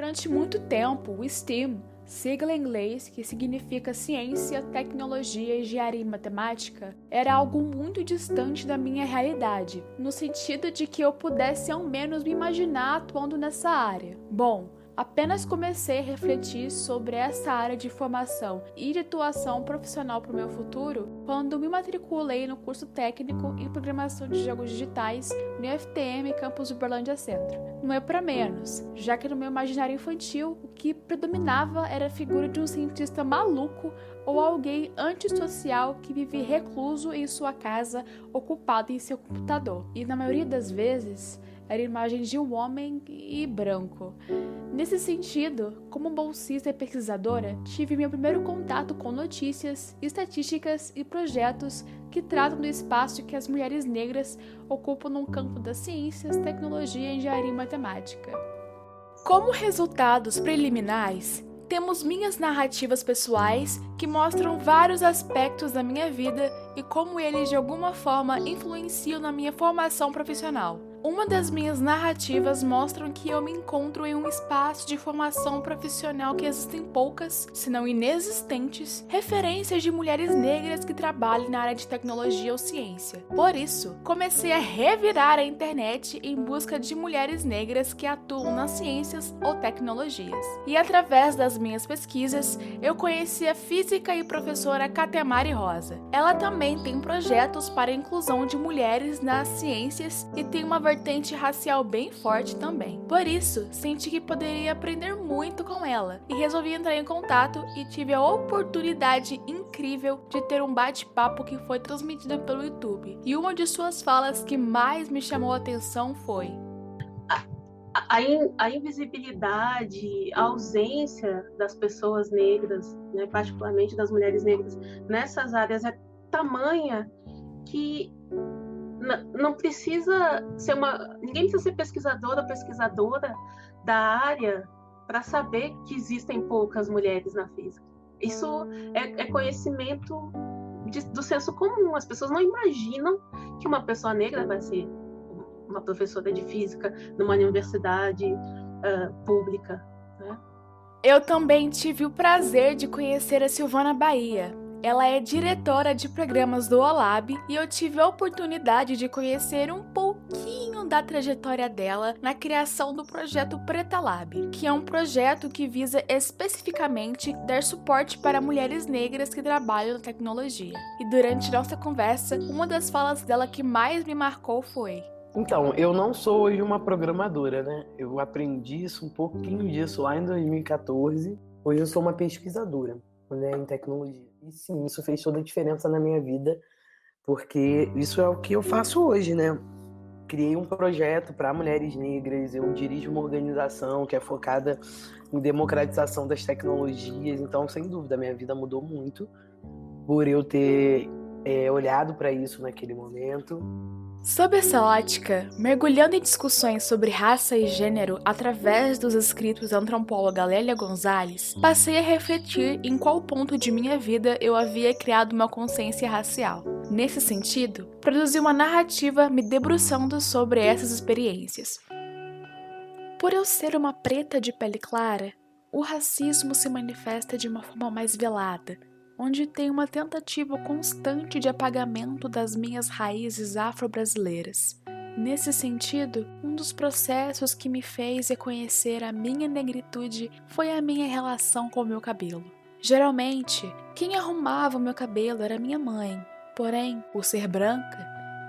Durante muito tempo, o STEAM, sigla em inglês que significa ciência, tecnologia, engenharia e matemática, era algo muito distante da minha realidade, no sentido de que eu pudesse ao menos me imaginar atuando nessa área. Bom, apenas comecei a refletir sobre essa área de formação e de atuação profissional para o meu futuro quando me matriculei no curso técnico em programação de jogos digitais no IFTM Campus Uberlândia Centro. Não é para menos, já que no meu imaginário infantil o que predominava era a figura de um cientista maluco ou alguém antissocial que vive recluso em sua casa, ocupado em seu computador. E na maioria das vezes era a imagem de um homem e branco. Nesse sentido, como bolsista e pesquisadora, tive meu primeiro contato com notícias, estatísticas e projetos que tratam do espaço que as mulheres negras ocupam no campo das ciências, tecnologia, engenharia e matemática. Como resultados preliminares, temos minhas narrativas pessoais que mostram vários aspectos da minha vida e como eles de alguma forma influenciam na minha formação profissional. Uma das minhas narrativas mostram que eu me encontro em um espaço de formação profissional que existem poucas, se não inexistentes, referências de mulheres negras que trabalham na área de tecnologia ou ciência. Por isso, comecei a revirar a internet em busca de mulheres negras que atuam nas ciências ou tecnologias. E através das minhas pesquisas, eu conheci a física e professora Catemari Rosa. Ela também tem projetos para a inclusão de mulheres nas ciências e tem uma vertente racial bem forte também. Por isso, senti que poderia aprender muito com ela e resolvi entrar em contato e tive a oportunidade incrível de ter um bate-papo que foi transmitido pelo YouTube. E uma de suas falas que mais me chamou a atenção foi: a invisibilidade, a ausência das pessoas negras, né, particularmente das mulheres negras, nessas áreas é tamanha que não precisa ser ninguém precisa ser pesquisadora ou pesquisadora da área para saber que existem poucas mulheres na física. Isso é conhecimento do senso comum. As pessoas não imaginam que uma pessoa negra vai ser uma professora de física numa universidade pública, né? Eu também tive o prazer de conhecer a Silvana Bahia. Ela é diretora de programas do OLAB e eu tive a oportunidade de conhecer um pouquinho da trajetória dela na criação do projeto Preta Lab, que é um projeto que visa especificamente dar suporte para mulheres negras que trabalham na tecnologia. E durante nossa conversa, uma das falas dela que mais me marcou foi: então, eu não sou hoje uma programadora, né? Eu aprendi um pouquinho disso lá em 2014. Hoje eu sou uma pesquisadora, né, em tecnologia. E sim, isso fez toda a diferença na minha vida, porque isso é o que eu faço hoje, né? Criei um projeto para mulheres negras, eu dirijo uma organização que é focada em democratização das tecnologias. Então, sem dúvida, minha vida mudou muito por eu ter olhado para isso naquele momento. Sob essa ótica, mergulhando em discussões sobre raça e gênero através dos escritos da antropóloga Lélia Gonzalez, passei a refletir em qual ponto de minha vida eu havia criado uma consciência racial. Nesse sentido, produzi uma narrativa me debruçando sobre essas experiências. Por eu ser uma preta de pele clara, o racismo se manifesta de uma forma mais velada, onde tem uma tentativa constante de apagamento das minhas raízes afro-brasileiras. Nesse sentido, um dos processos que me fez reconhecer a minha negritude foi a minha relação com o meu cabelo. Geralmente, quem arrumava o meu cabelo era minha mãe, porém, por ser branca,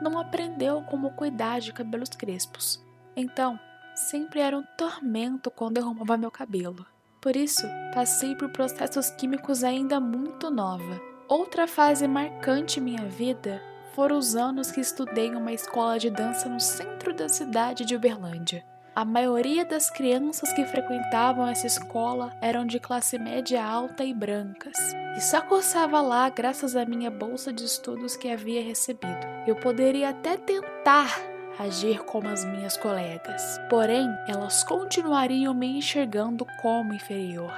não aprendeu como cuidar de cabelos crespos. Então, sempre era um tormento quando eu arrumava meu cabelo. Por isso, passei por processos químicos ainda muito nova. Outra fase marcante em minha vida foram os anos que estudei em uma escola de dança no centro da cidade de Uberlândia. A maioria das crianças que frequentavam essa escola eram de classe média alta e brancas, e só cursava lá graças à minha bolsa de estudos que havia recebido. Eu poderia até tentar agir como as minhas colegas, porém elas continuariam me enxergando como inferior.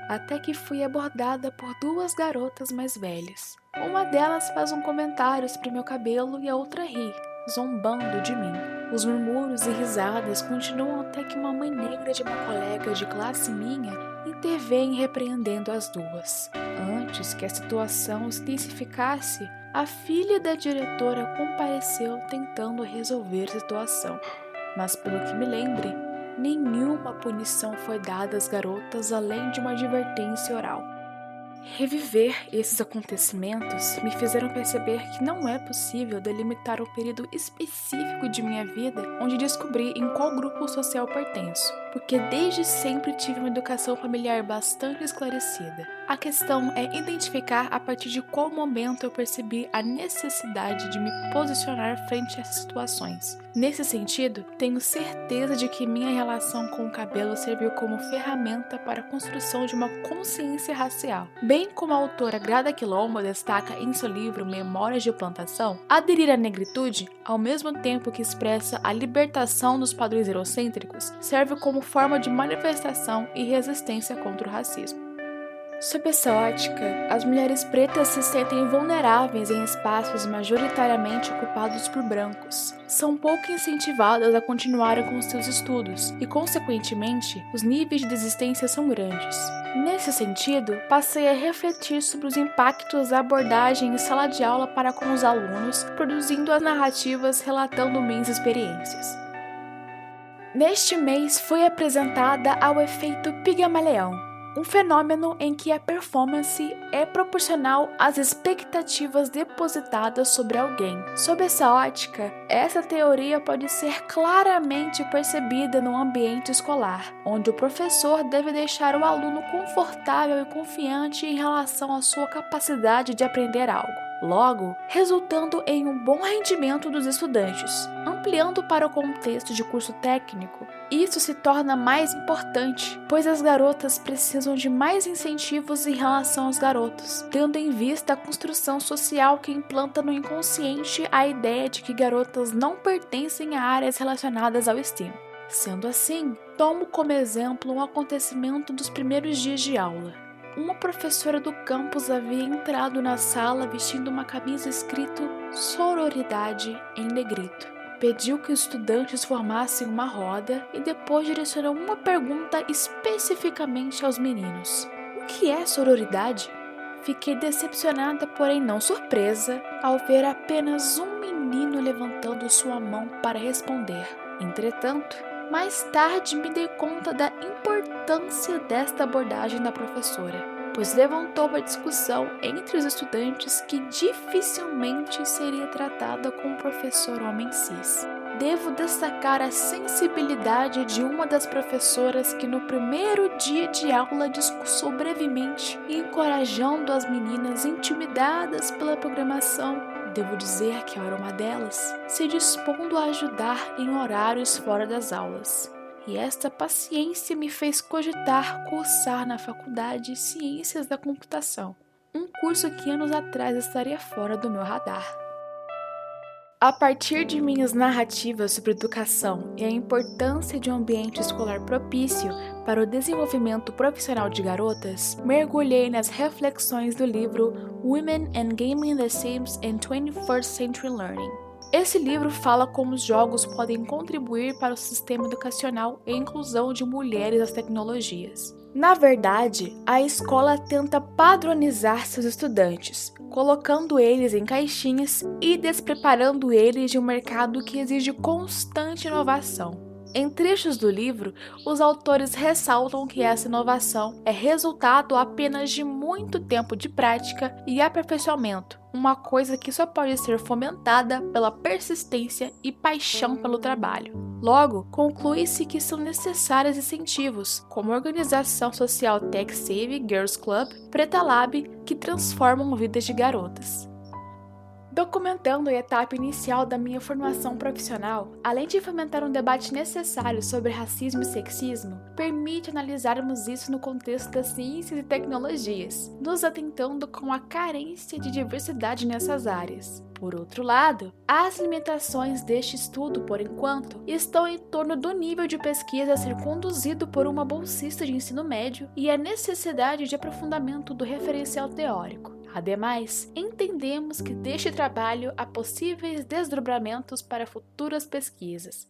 Até que fui abordada por duas garotas mais velhas. Uma delas faz um comentário sobre meu cabelo e a outra ri, zombando de mim. Os murmúrios e risadas continuam até que uma mãe negra de uma colega de classe minha intervém repreendendo as duas. Antes que a situação se intensificasse, a filha da diretora compareceu tentando resolver a situação. Mas pelo que me lembre, nenhuma punição foi dada às garotas além de uma advertência oral. Reviver esses acontecimentos me fizeram perceber que não é possível delimitar um período específico de minha vida onde descobri em qual grupo social pertenço, porque desde sempre tive uma educação familiar bastante esclarecida. A questão é identificar a partir de qual momento eu percebi a necessidade de me posicionar frente a essas situações. Nesse sentido, tenho certeza de que minha relação com o cabelo serviu como ferramenta para a construção de uma consciência racial. Bem como a autora Grada Quilombo destaca em seu livro Memórias de Plantação, aderir à negritude, ao mesmo tempo que expressa a libertação dos padrões eurocêntricos, serve como forma de manifestação e resistência contra o racismo. Sob essa ótica, as mulheres pretas se sentem vulneráveis em espaços majoritariamente ocupados por brancos. São pouco incentivadas a continuarem com seus estudos e, consequentemente, os níveis de desistência são grandes. Nesse sentido, passei a refletir sobre os impactos da abordagem em sala de aula para com os alunos, produzindo as narrativas relatando minhas experiências. Neste mês foi apresentada ao efeito Pigmalion, um fenômeno em que a performance é proporcional às expectativas depositadas sobre alguém. Sob essa ótica, essa teoria pode ser claramente percebida no ambiente escolar, onde o professor deve deixar o aluno confortável e confiante em relação à sua capacidade de aprender algo, logo resultando em um bom rendimento dos estudantes. Ampliando para o contexto de curso técnico, isso se torna mais importante, pois as garotas precisam de mais incentivos em relação aos garotos, tendo em vista a construção social que implanta no inconsciente a ideia de que garotas não pertencem a áreas relacionadas ao STEM. Sendo assim, tomo como exemplo um acontecimento dos primeiros dias de aula. Uma professora do campus havia entrado na sala vestindo uma camisa escrito Sororidade em negrito. Pediu que os estudantes formassem uma roda e depois direcionou uma pergunta especificamente aos meninos. O que é sororidade? Fiquei decepcionada, porém não surpresa, ao ver apenas um menino levantando sua mão para responder. Entretanto, mais tarde me dei conta da importância desta abordagem da professora, pois levantou uma discussão entre os estudantes que dificilmente seria tratada com um professor homem cis. Devo destacar a sensibilidade de uma das professoras que no primeiro dia de aula discursou brevemente, encorajando as meninas intimidadas pela programação. Devo dizer que eu era uma delas, se dispondo a ajudar em horários fora das aulas. E esta paciência me fez cogitar cursar na Faculdade Ciências da Computação, um curso que anos atrás estaria fora do meu radar. A partir de minhas narrativas sobre educação e a importância de um ambiente escolar propício para o desenvolvimento profissional de garotas, mergulhei nas reflexões do livro Women and Gaming the Sims in 21st Century Learning. Esse livro fala como os jogos podem contribuir para o sistema educacional e a inclusão de mulheres nas tecnologias. Na verdade, a escola tenta padronizar seus estudantes, colocando eles em caixinhas e despreparando eles de um mercado que exige constante inovação. Em trechos do livro, os autores ressaltam que essa inovação é resultado apenas de muito tempo de prática e aperfeiçoamento, uma coisa que só pode ser fomentada pela persistência e paixão pelo trabalho. Logo, conclui-se que são necessários incentivos, como a organização social Tech Save Girls Club, Preta Lab, que transformam vidas de garotas. Documentando a etapa inicial da minha formação profissional, além de fomentar um debate necessário sobre racismo e sexismo, permite analisarmos isso no contexto das ciências e tecnologias, nos atentando com a carência de diversidade nessas áreas. Por outro lado, as limitações deste estudo, por enquanto, estão em torno do nível de pesquisa a ser conduzido por uma bolsista de ensino médio e a necessidade de aprofundamento do referencial teórico. Ademais, entendemos que deste trabalho há possíveis desdobramentos para futuras pesquisas.